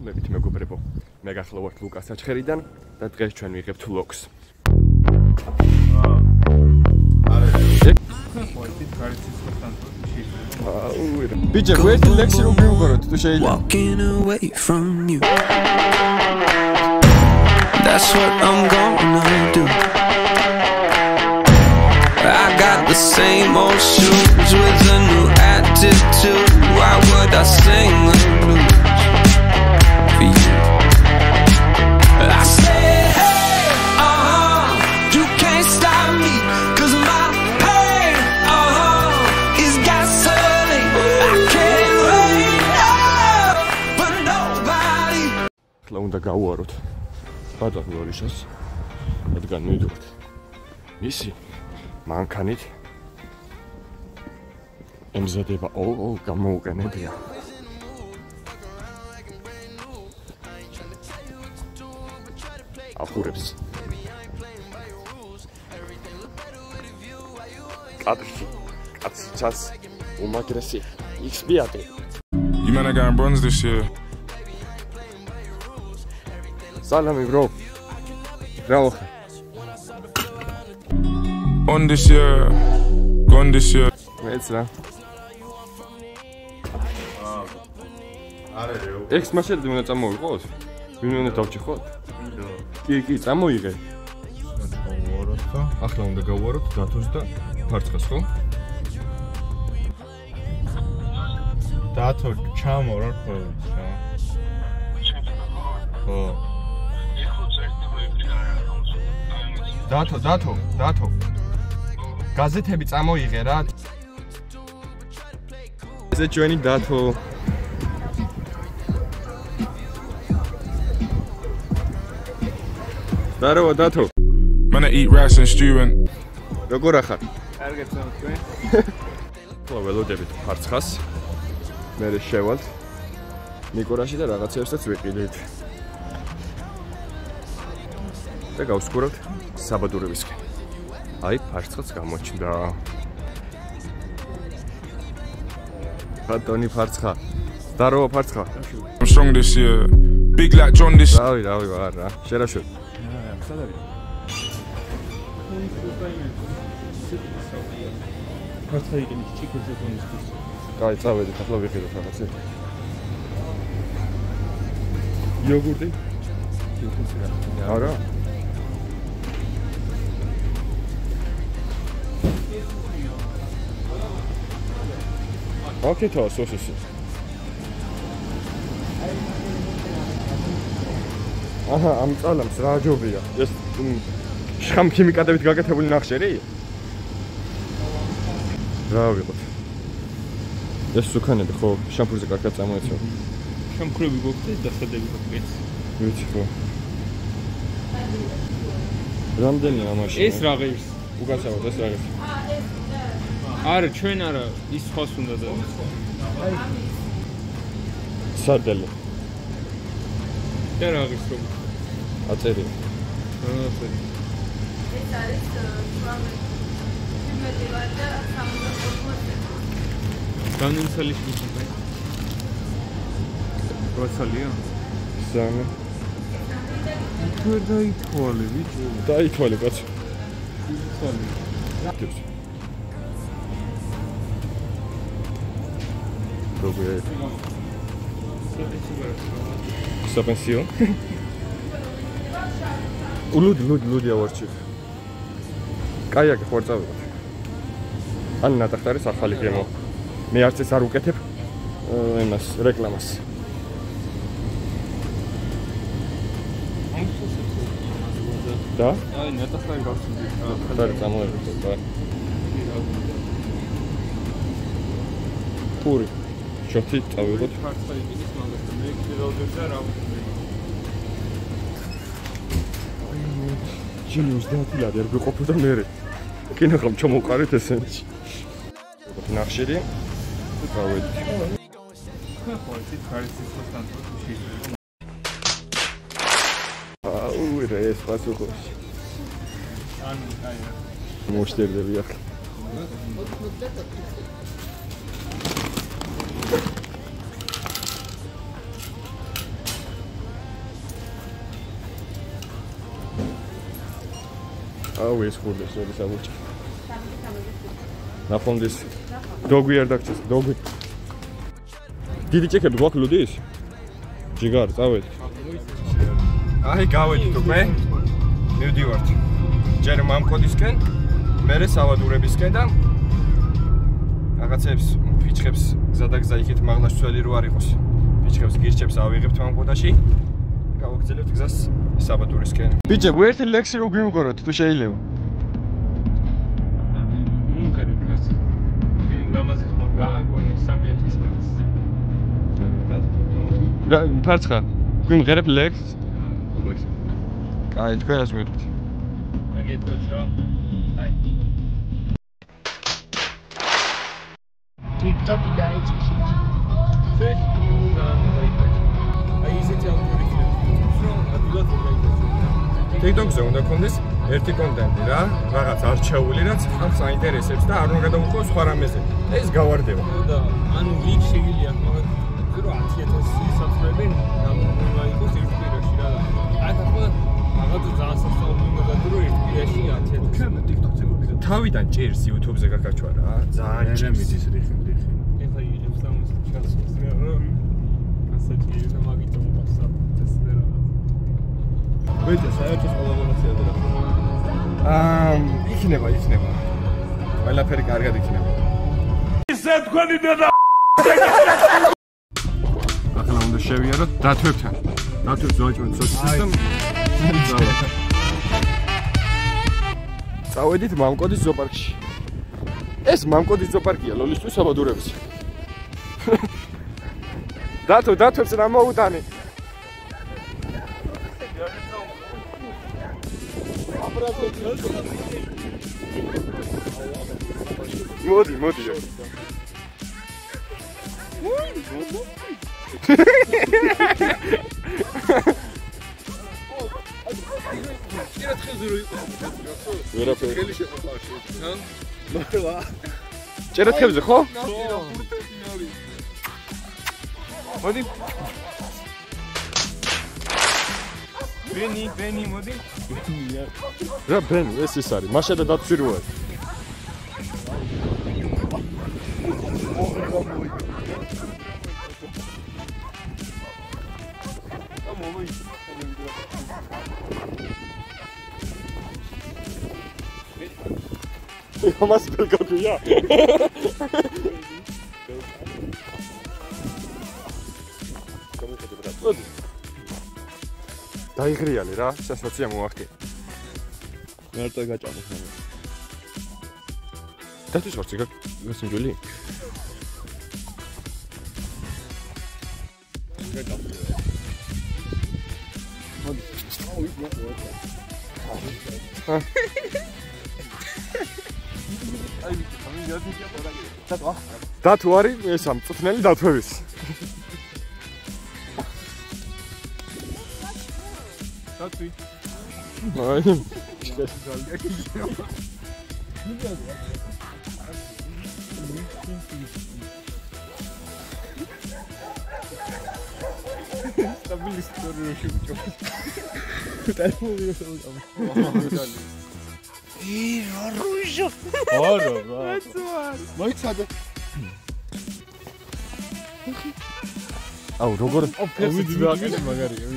მოგესალმებით მეგობრებო. მე გახლავართ ლუკას აჩხერიდან და დღეს ჩვენ ვიღებთ vlogs. Bitte, where's the next room you got to say? Walking away from you. That's what I'm gonna do. I got the same old shoes with a new attitude. Why would I sing the blues for you? I said, hey, you can't stop me, 'cause my pain, is gasoline. I can't wait, but nobody. ხლა უნდა გავუაროთ ბატონ ლორიშას, რადგან მივიდოქთ მისი მანქანით ემზადება გამოუყენებია. ახურებს კადრში კაცს უმაგრესი XB-ატი. You man, I got in bronze this year. Salami bro. Bravo. On this year, gone this year. Wait, sir. Ex machine უნდა წამოიღოს? ვინ უნდა დავჭიხოთ? კი, წამოიღე. გავუაროთ და ახლა უნდა გავუაროთ დათოს და ფარცხას, ხო? დათო ჩამო რა ხოლმე. ხო. დათო. გაზეთები წამოიღე რა. ესე ჩვენი დათო. Здорово, დათო. Man, I eat rice and stew and. როგორ ახარ? კარგად წამო თქვენ. ხო, ველოდებით ფარცხას. მე შევალთ. ნიკორაში და რაღაცებსაც ვიყიდით. და გავსკურავთ საბადურებისკენ. აი, ფარცხაც გამოჩნდა. ბატონი ფარცხა. Здорово, ფარცხა. I'm strong this year. Big like John this. რავი, ვარ რა. შერაშო. ფარცხა იქნებ ჩიქოზე კონსტიტუცია. აი, წავედით, ახლა ვიყიდოთ რაღაცები. იოგურტი? არა. Okay, toss sosisi. Aha, am წალამს რა ჯობია. ეს შხამ ქიმიკატებით გაკეთებული ნახშირი? რა ვიყოთ? ეს სუქანები ხო, შამპურზე კარგად წამოეცვა. შამქრები გოგდეს დასადები გოგდეს. ვიცი ხო. რამდენია მაშინ? ეს რაღაც. უგაცავად ეს რაღაც. არა, ჩვენ არა, ის ხოს უნდა და. სადელი. და რაღაც რომ აწერი. ეს არის მედივარდა 380. განიცალი შეიძლება. როცალია? სამი. თუ დაითვალე, ბიჭო. დაითვალე, კაცო. დაითვალე. როგორია? საპენსიო? ლუდი ავარჩი. კაია გხორწავდა. ან ნატახტარის ახალი გემო. მე არც ეს არ უკეთებ იმას რეკლამას. და? აი, ნატახტარი გავწვდი. ნატახტარი წამოიღე და. პური. შოთი წავიღოთ. ფარცხა იქნის მაგას და მე კიდევ და რა ვქნა. ჯინოს დაათილად არ გიყოფოდა მე. კინოხამ ჩამოყარეთ ესენში. ნახშირი. გავედით. ხო, ის არის კონსტანტი. აუ, ეს პასუხი. ანუ, აი. მოშტერდები ახლა. აუ ეს ხურდეს ორი საბუჭი. ნახონდეს. დოგვი არ დაგჭირს, დოგვი. დიდი ჭექები გვაქვს ლუდის? ჯიგარ, წავედით. აი გავედით უკვე. მივდივართ. ჯერ მამკოდისკენ, მერე სავადურებისკენ და რაღაცებს ფიჩხებს გზადაგზა იქით მაღლა შეველი რო არ იყოს. ფიჩხებს გირჩებს ავიღებთ მამკოდაში. გავაგზავნებთ გზას საბადურისკენ. ბიჭები, ერთი ლექსი რო გვიმგოროთ, თუ შეიძლება. ფარცხა, გვიმღერებ ლექსს. აი, თქვენ ასე მივიდეთ. აგეთქვით რა. აი. TikTok-ი დაიწყეს. აი ისეთი ალგორითმი. ადვილად გაიგებს. TikTok-ზე უნდა გქონდეს ერთი კონტენტი რა, რაღაც არჩეული, რაც ხალხს აინტერესებს და არ უნდა გადაუხო სხვა რამეზე. ეს გავარდება. და ანუ იქ შეგიძლია მაგათ 10,000 subscribe-ი უნდა იყოს ერთ კვირაში რა. აი თქო მაგათ ძალიან სასწაული უნდა გადარო ერთ კვირაში 10,000. ჩვენ TikTok-ზე მოვიდა. თავიდან ჭირს YouTube-ზე გაკაჩვა რა. ძალიან ჭირს მიდის რიხი. ეხლა იღებს ამას ჩასვას რა. ასეთი და მაგითო მოხსა. ვეჭა საერთოდ კოლაბორაცია და იქნება. ყველაფერი კარგად იქნება. ისე თქვენი და ახლა უნდა შევიაროთ დათვებთან. დათვებს ვაჭმევთ სოციალურ სისტემას. წავედით მამკოდის ზოოპარკში. ეს მამკოდის ზოოპარკია ლოლისთვის საბადურების. დათვებს რა მოუტანი? მოდი. ჭერათხებზე ხო? მოდი. ბენი მოდი. რა ბენი ეს ის არის? მაშა და დაწვიროა. Mas pelgakuya. დაიღრიალე რა, სასაცია მოახდე. მარტო გაჭამო ხომ. დათვი შორცი გასინჯული. დათუ არის ეს ამწუთნელი დათვების. დათვი. აი. Stabilizatory шучу. Ружо. Ара. მოიცადე. აუ როგორ ავიდი მაგარი მაგარია.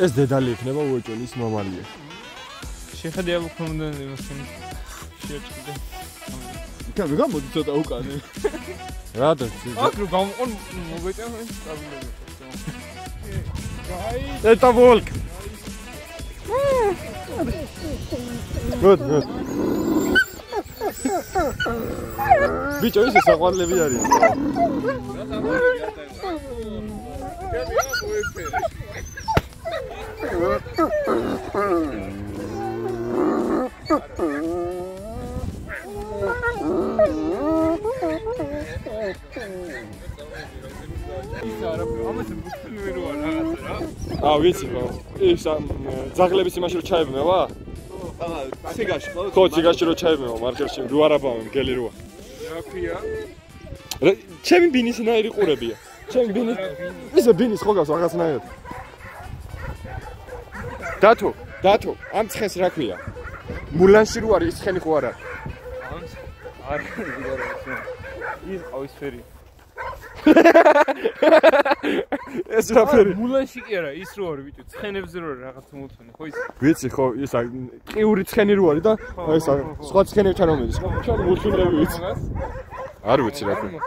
ეს დედალი იქნება უეჭოლის მამალია. შეხედე ამ კომუნდან იმასთან შეჭიდე. იქა გამოდი ცოტა უკანე. რა და აკრო გამოყონ მოგეჭამე სტაბილები. Это волк. Вот. Бичо, ეს საყვარლები არის. ვიცი ხო? ის ძაღლების იმაში რო ჩაებმევა? ციგაში, ხო, ციგაში რო ჩაებმევა, მარჯერში რო არაბავე მგელი როა. რა ქვია? ჩემი ბინის ნაირი ყურებია. ჩემი ბინი. ისე ბინის ხო გავს რაღაცნაირად. დათო, ამ ცხენს რა ქვია? მულანში რო არის ცხენი ხო არა? არ ის ყავისფერი. ეს რა ფერი? მულანში კი არა, ის რო არის ბიჭო, ცხენებზე რო არის რაღაც მოუთმენე, ხო ის? ვიცი ხო, ის ყიური ცხენი რო არის და ეს სხვა ცხენებთან რომ მიდის. ჩვენ მულშუნები ვიცი. არ ვიცი რა ფერი.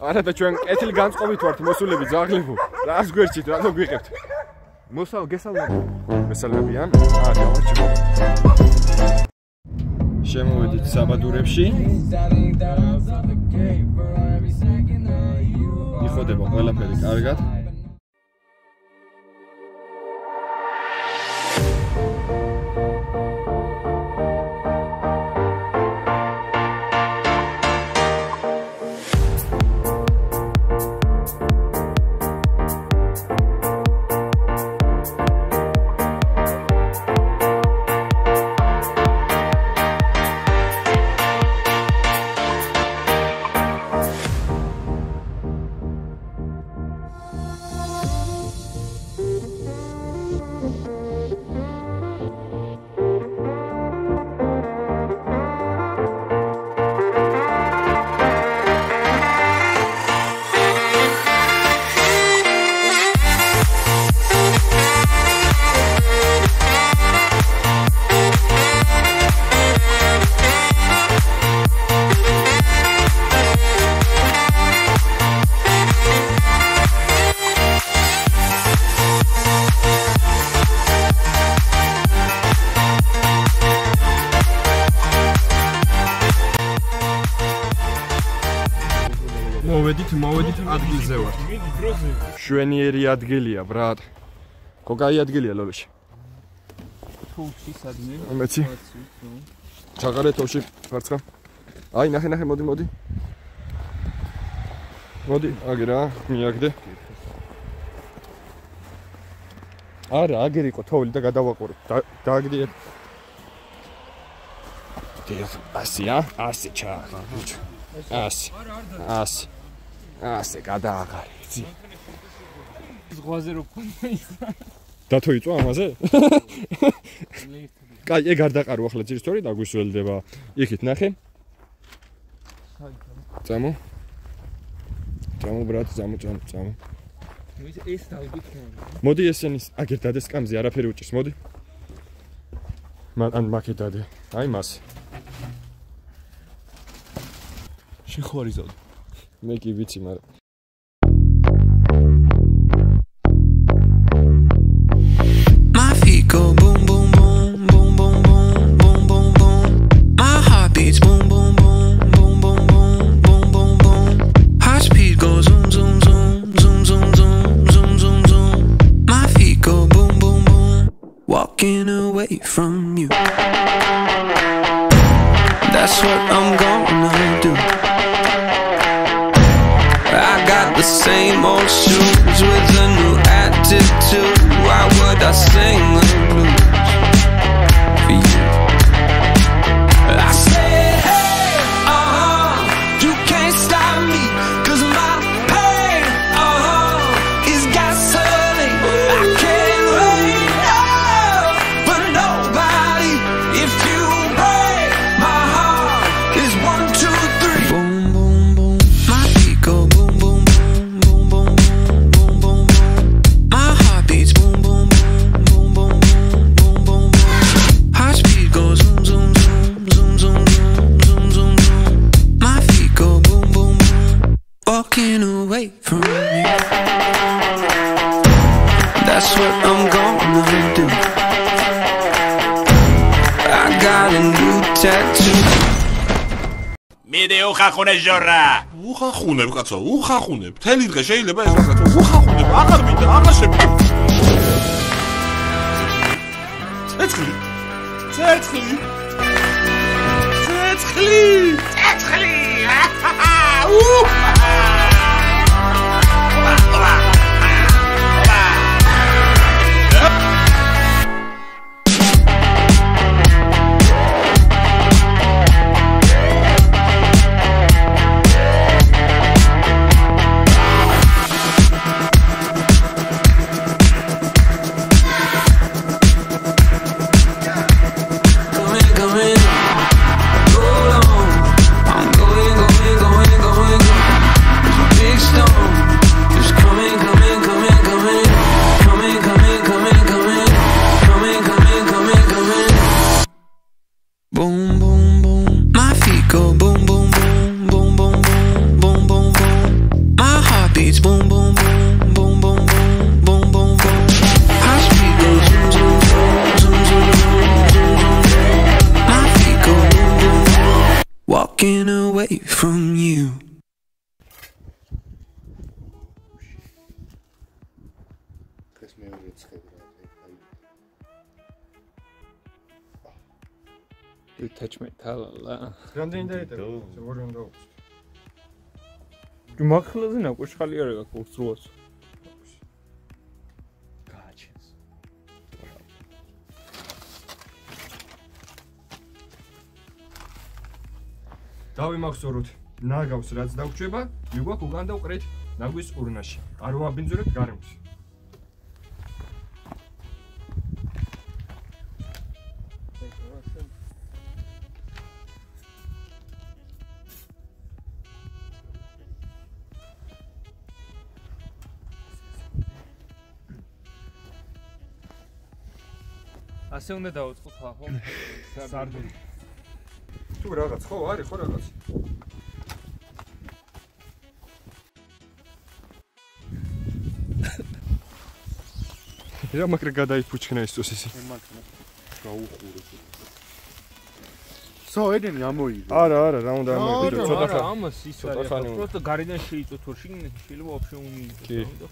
არა და ჩვენ კეთილ განწყობით ვართ მოსულები ძაღლებო. რას გვერჩით, რატო გვიყებთ? მესალმებიან. დავარჩიო. შემოვედით საბადურებში. იხოდება ყველაფერი კარგად. მოვედით ადგილზე ვარ. შვენიერი ადგილია, ბრატ. კოკაი ადგილია ლოლოში. თოვში სადმე. მეცი. ჩაღარე თოვში ფარცხა. აი, ნახე, მოდი. მოდი, აგერა, მიაგდე. არა, აგერ იყო თოვლი და გადავაყურე. დააგდე. ასია, ასე ჩაღარ. ასე გადააღარე, იცი. ზღვაზე რო ქონდა ის. დათო იწვა ამაზე? კაი, ეგ არ დაყარო ახლა ძირითადად დაგვისველდება. იქით ნახე. წამო. წამო ბრატ, წამო. ეს დავდიქნა. მოდი ესენის, აგერ დადე სკამზე, არაფერი უჭირს, მოდი. ან მაკე დადე. აი მას. შეხوارიზავ. მე კი ვიცი, მაგრამ My feet go boom boom boom boom boom boom boom boom boom. My heart beats boom boom boom boom boom boom boom boom boom. Heart speed goes zoom zoom zoom zoom zoom zoom zoom zoom zoom. My feet go boom boom boom. Walking away from you. That's what I'm gonna do. I got the same old shoes with a new attitude. Why would I sing the blues for you? I said, hey, you can't stop me, 'cause my pain, is gasoline. I can't wait, for nobody. If you break my heart, is 1, 2, 3. Boom, boom, boom. My feet go boom, boom, boom, boom, boom, boom, boom, boom, boom. My heart beats boom, boom, boom, boom, boom, boom, boom, boom. Heart speed goes zoom, zoom, zoom, zoom, zoom, zoom, zoom, zoom. My feet go boom, boom, boom. Walking away from you. That's what I'm gonna do. I got a new tattoo. მიდე უხახუნე ჟორა. უხახუნებ კაცო, უხახუნებ. მთელი დღე შეიძლება ეს რაღაცა უხახუნებ. აღარ მინდა, აღარ შემიძლია. ცეცხლი. walking away from you. You touch my talala. რამდენი დაიტოვე? ორი უნდა აქვს. მახლაზე ნაკვეშ ხალი არ გაქვს როაც. გააჩენს. დავიმახსოვროთ ნაგავს რაც დაგვჭება, მიგვაქვს უკან და ვყრით ნაგვის ურნაში. არ ვაბინძურებთ გარემოს. ასე უნდა დავუწყოთ ხო? სარდული. თუ რაღაც ხო არის ხო რაღაც? რა მაგრამ გადაიფუჩქნა ის წოსისი. გაუხურე. სო ედენი ამოიღე. არა, რა უნდა ამოიღე? ცოტა ხანი. ამას ის არის. просто გარიდან შეიწოთ თორ შიგნით შეიძლება вообще უმიიდო.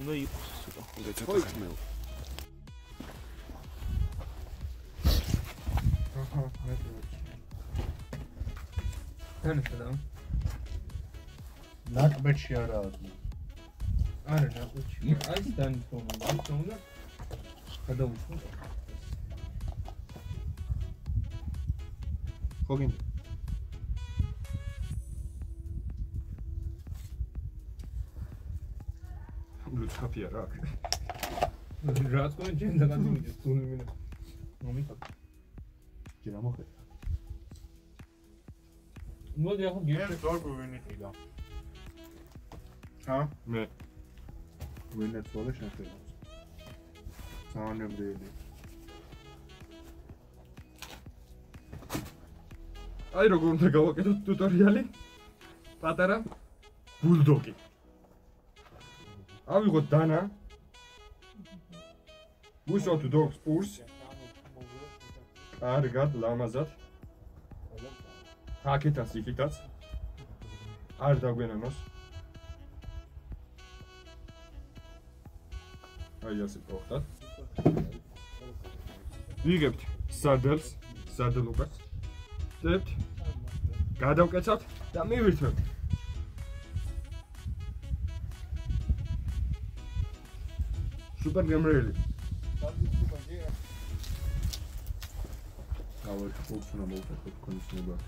უნდა იყოს ცოტა. ხო იქნებ. თანხა ნაკბეთში არაა. არა ნაკბეთში. აი დანთომა, უნდა გადავუშვა. ხოგინ. ლუცაფია რა. რა თქმა უნდა, ჯენ დაგანძიმიდეს თუნი მინე. მომიწა. ჯერ ამოხე. მოდი ახლა გიერთე ზოგი ვინიხიდა. მე ვინაც ვოლე შეხედავს. საანემდელი. აი როგორ უნდა გავაკეთოთ ტუტორიალი? პატარა ბულდოგი. ავიღოთ დანა. ვუსვათ დოგს პურს. კარგად, ლამაზად. აქეთაც იქითაც. არ დაგვენანოს. აი ასე პროხტად. ვიგებთ სადელს, სადელობას. დებთ. გადავკეცავთ და მივირთვებთ. სუპერ გემრიელი. გავართ ფულსუნა მოვუწევთ კონდიციონერად.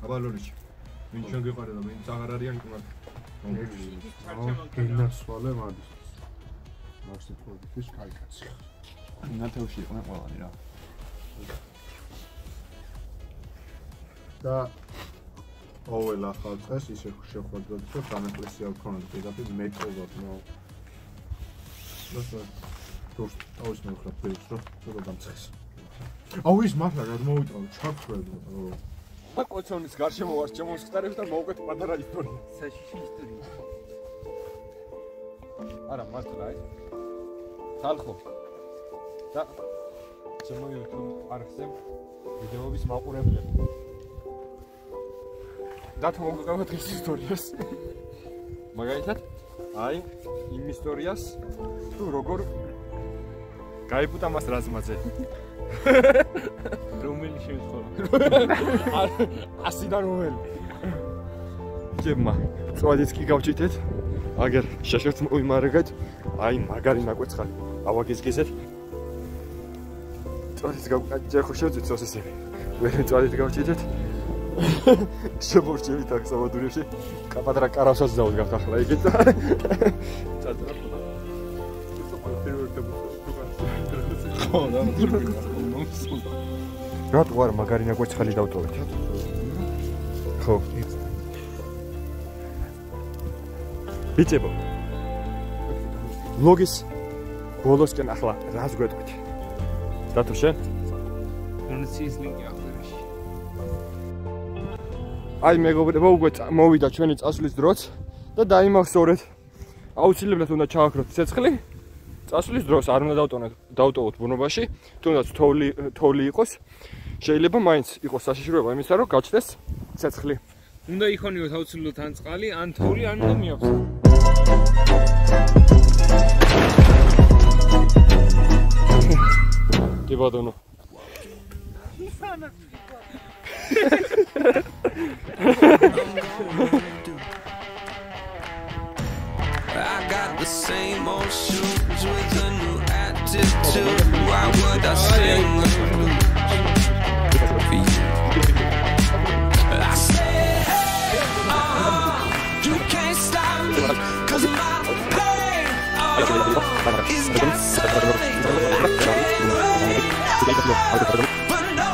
აბალორიჩი. ვინ ჩვენ გეყარა და ვინ აღარ არიან კმარ. გენასვალე მადის. მაშინ პროდუქტის კაიკაცი. ნათელში იყვნენ ყველანი რა. და ოվել ახალ წეს ისე შეხვედროთ რომ სამეკლესია ვქონოთ პირდაპირ მეტყობოთ ნო. დოს აუს მეუხრა ფერს რომ ცოტა დამცხეს. აუ ის მართლა რა მოვიტყავ ჩაქრებო. კოცონის გარშემო ვარ შემოსხდარებს და მოვკვეთ პატარა ისტორია. საშიში ისტორია. არა მართლა აი. ხალხო. და ჩემო YouTube არხზე ვიდეოების მაყურებლები. დათმოგავთ ეს ისტორიას. მაგალითად, აი იმ ისტორიას თუ როგორ გაიფუტა მას რაზმაძე. რომელი შემთხვევა? 100-დან რომელი? ჯებმა, წვადიც კი გავჭითეთ. აგერ შეშერთ მოიმარეგეთ. აი მაგარი ნაკვეცხალი. ავაგიზგიზეთ. წვადიც გავკაჭე ხო შევწვით სოსისები. ვერ წვადით გავჭითეთ. შემორჩევით აქ საბადურებში. პატარა კარავსაც დავდგავთ ახლა იგეთ. წაწერა ხოდა. ხო, და რატო არ მაგარი ნაკვეცხალი დავტოვეთ? ხო. ბიჭებო. ლოგის ბოლოსკენ ახლა რას გვეტყვით? დათო შენ? რონცის ლინკი აღწერაში. აი მეგობრებო, უკვე მოვიდა ჩვენი წასვლის დროც და დაიმახსოვრეთ. აუცილებლად უნდა ჩააქროთ ცეცხლი. წასვლის დროს არ უნდა დავტოვოთ ბუნობაში, თუნდაც თოვლი იყოს. შეიძლება მაინც იყოს საშიშროება იმისა, რომ გაჩნდეს ცეცხლი. უნდა იქონიოს აუცილებლად ან წყალი, ან თოვლი, ან უნდა მიაქვს. კი ბატონო. I got the same old shoes with a new attitude. Why would I sing the blues for you? I said, hey, you can't stop me, 'cause my pain is gasoline. But no,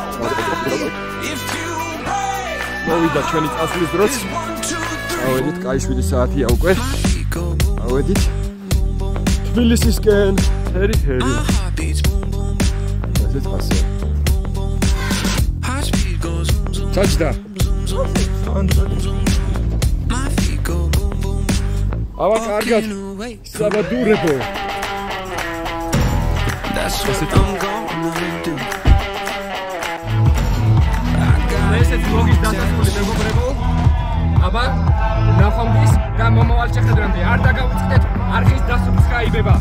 if you break, მოვიდა ჩვენი წასვლის დროც. ავედით, კაი 7 საათია უკვე. ავედით თბილისისკენ. ჰერი. ესეც ასე. ჩაჯდა. ავა კარგად. საბადურებო. That's what I'm gonna do. ესეც ბლოგის დასასრული მეგობრებო. აბა ნახვამდის და მომავალ შეხვედრამდე არ დაგავიწყდეთ არხის დასუსტს გაიბება.